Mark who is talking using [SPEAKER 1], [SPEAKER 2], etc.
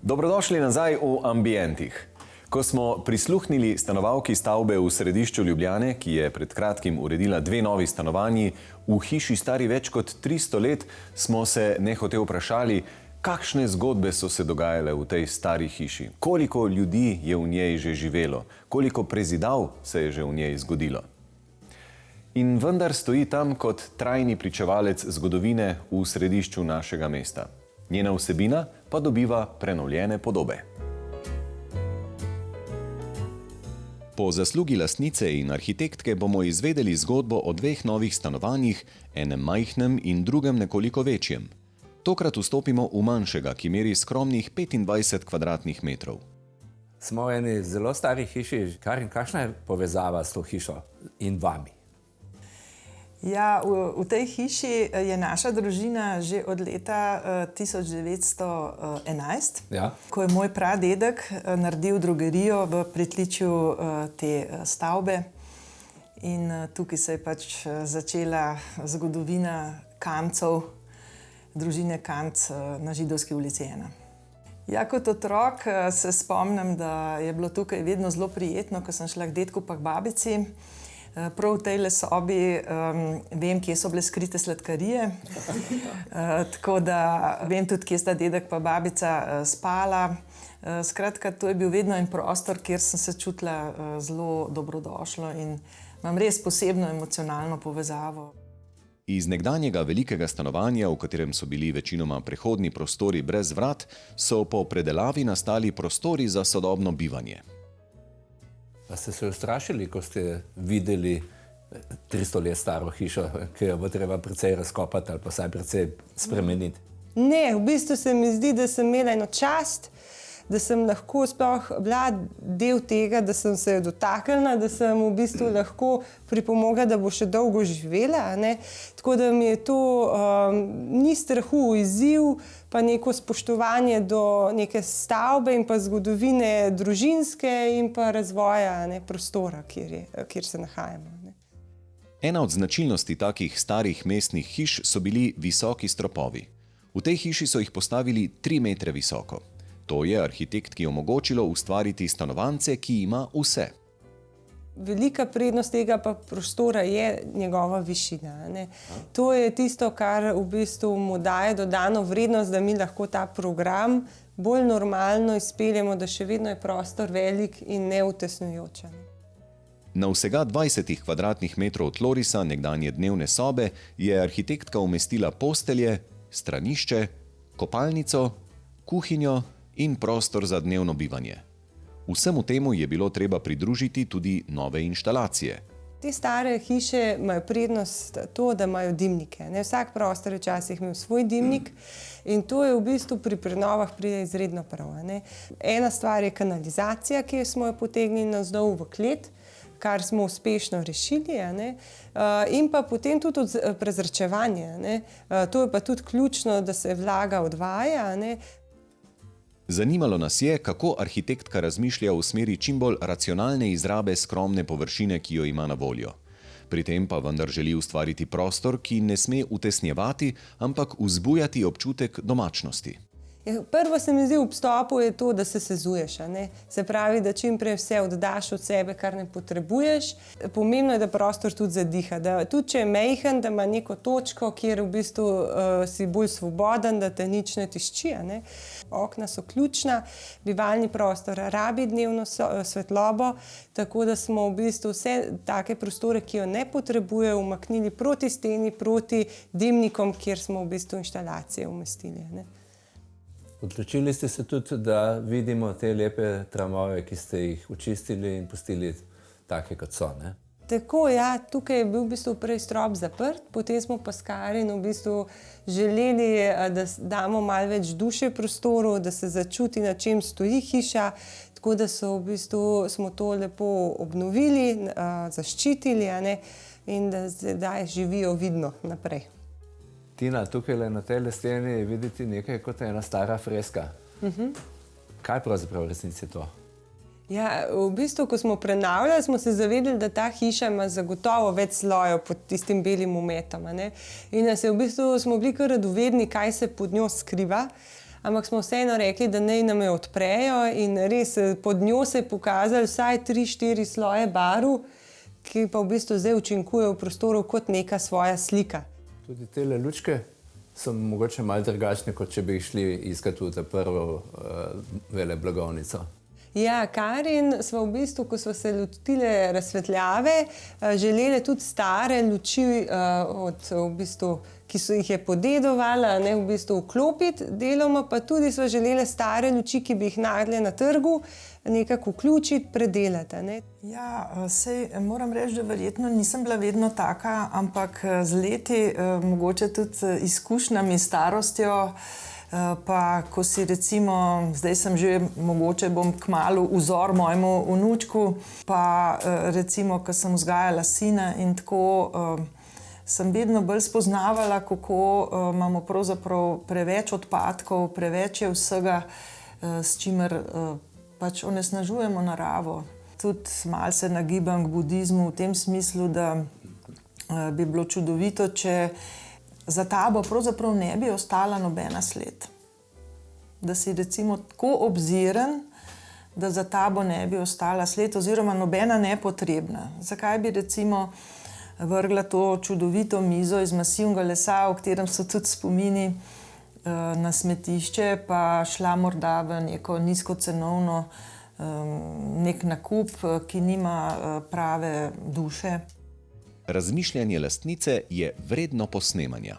[SPEAKER 1] Dobrodošli nazaj v Ambientih. Ko smo prisluhnili stanovalki stavbe v središču Ljubljane, ki je pred kratkim uredila 2 novi stanovanji v hiši stari več kot 300 let, smo se nehote vprašali, kakšne zgodbe so se dogajale v tej stari hiši, koliko ljudi je v njej že živelo, koliko prezidav se je že v njej zgodilo. In vendar stoji tam kot trajni pričevalec zgodovine v središču našega mesta. Njena vsebina pa dobiva prenovljene podobe. Po zaslugi lastnice in arhitektke bomo izvedeli zgodbo o 2 novih stanovanjih, enem majhnem in drugem nekoliko večjem. Tokrat vstopimo v manjšega, ki meri skromnih 25 kvadratnih metrov.
[SPEAKER 2] Smo v eni zelo stari hiši. Karin, kakšna je povezava s to hišo in vami?
[SPEAKER 3] Ja, v tej hiši je naša družina že od leta 1911, ko je moj pradedek naredil drogerijo v pritličju te stavbe. In tukaj se je pač začela zgodovina Kancov, družine Kanc na Židovski ulici 1. Ja, kot otrok se spomnim, da je bilo tukaj vedno zelo prijetno, ko sem šla k dedku pa k babici. Prav v tej sobi vem, kje so bile skrite sladkarije, tako da vem tudi, kje sta dedek pa babica spala. Skratka, to je bil vedno en prostor, kjer sem se čutila zelo dobrodošlo in imam res posebno emocionalno povezavo.
[SPEAKER 1] Iz nekdanjega velikega stanovanja, v katerem so bili večinoma prehodni prostori brez vrat, so po predelavi nastali prostori za sodobno bivanje.
[SPEAKER 2] Pa ste se ustrašili, ko ste videli 300 let staro hišo, ki jo bo treba precej razkopati ali pa vsaj precej spremeniti?
[SPEAKER 4] Ne, v bistvu se mi zdi, da sem imela eno čast, da sem lahko sploh bila del tega, da sem se jo dotaknila, da sem v bistvu lahko pripomogla, da bo še dolgo živela. Tako da mi je to ni strahu, izziv, pa neko spoštovanje do neke stavbe in pa zgodovine družinske in pa razvoja prostora, kjer se nahajamo.
[SPEAKER 1] Ena od značilnosti takih starih mestnih hiš so bili visoki stropovi. V tej hiši so jih postavili 3 metre visoko. To je arhitektki omogočilo ustvariti stanovance, ki ima vse.
[SPEAKER 4] Velika prednost tega pa prostora je njegova višina. To je tisto, kar v bistvu mu daje dodano vrednost, da mi lahko ta program bolj normalno izpeljemo, da še vedno je prostor velik in neutesnjujoč.
[SPEAKER 1] Na vsega 20 kvadratnih metrov tlorisa nekdanje dnevne sobe je arhitektka umestila postelje, stranišče, kopalnico, kuhinjo in prostor za dnevno bivanje. Vsemu temu je bilo treba pridružiti tudi nove inštalacije.
[SPEAKER 4] Te stare hiše imajo prednost to, da imajo dimnike. Vsak prostor je včasih imel svoj dimnik in to je v bistvu pri prenovah pride izredno prav. Ena stvar je kanalizacija, ki smo jo potegnili navzdol v klet, kar smo uspešno rešili, in pa potem tudi prezračevanje. To je pa tudi ključno, da se vlaga odvaja.
[SPEAKER 1] Zanimalo nas je, kako arhitektka razmišlja v smeri čim bolj racionalne izrabe skromne površine, ki jo ima na voljo. Pri tem pa vendar želi ustvariti prostor, ki ne sme utesnjevati, ampak vzbujati občutek domačnosti.
[SPEAKER 4] Prvo se mi zdi v vstopu je to, da se sezuješ. Se pravi, da čim prej vse oddaš od sebe, kar ne potrebuješ. Pomembno je, da prostor tudi zadiha. Da tudi če je majhen, da ima neko točko, kjer v bistvu si bolj svoboden, da te nič ne tišči. Okna so ključna, bivalni prostor rabi dnevno svetlobo, tako da smo v bistvu vse take prostore, ki jo ne potrebujejo, umaknili proti steni, proti dimnikom, kjer smo v bistvu inštalacije umestili.
[SPEAKER 2] Odločili ste se tudi, da vidimo te lepe tramvajeve, ki ste jih očistili in pustili take, kot so, ne?
[SPEAKER 4] Tako, ja, tukaj je bil v bistvu prej strop zaprt, potem smo pa s Karin v bistvu želeli, da damo malo več duše prostoru, da se začuti, na čem stoji hiša, tako da smo to lepo obnovili, zaščitili, in da zdaj živijo vidno naprej.
[SPEAKER 2] Tina, tukaj na tej steni je videti nekaj kot ena stara freska. Kaj pravzaprav v resnici je to?
[SPEAKER 4] Ja, v bistvu, ko smo prenavljali, smo se zavedali, da ta hiša ima zagotovo več slojev pod tistim belim ometom. In da smo bili kar radovedni, kaj se pod njo skriva. ampak smo vseeno rekli, da naj nam jo odprejo in res pod njo se je pokazali vsaj 3-4 sloje barv, ki pa v bistvu zdaj učinkujejo v prostoru kot neka svoja slika.
[SPEAKER 2] Tudi te lučke so mogoče malo drugačne, kot če bi šli iskat v prvo veleblagovnico.
[SPEAKER 4] Ja, Karin smo v bistvu, ko smo se lotile razsvetljave, želeli tudi stare luči, ki so jih je podedovala, v bistvu vklopiti, deloma pa tudi smo želeli stare luči, ki bi jih našli na trgu, nekako vključiti, predelati.
[SPEAKER 3] Ja, moram reči, da verjetno nisem bila vedno taka, ampak z leti, mogoče tudi izkušnjami, starostjo, pa ko si recimo, zdaj sem že, mogoče bom kmalu vzor mojemu vnučku, pa recimo, ko sem vzgajala sina in tako, sem vedno bolj spoznavala, kako imamo pravzaprav preveč odpadkov, preveč je vsega, s čimer pač onesnažujemo naravo. Tudi malo se nagibam k budizmu v tem smislu, da bi bilo čudovito, če za tabo pravzaprav ne bi ostala nobena sled. Da si recimo tako obziren, da za tabo ne bi ostala sled oziroma nobena nepotrebna. Zakaj bi recimo vrgla to čudovito mizo iz masivnega lesa, v katerem so tudi spomini, na smetišče, pa šla morda v neko nizkocenovno nek nakup, ki nima prave duše.
[SPEAKER 1] Razmišljanje lastnice je vredno posnemanja.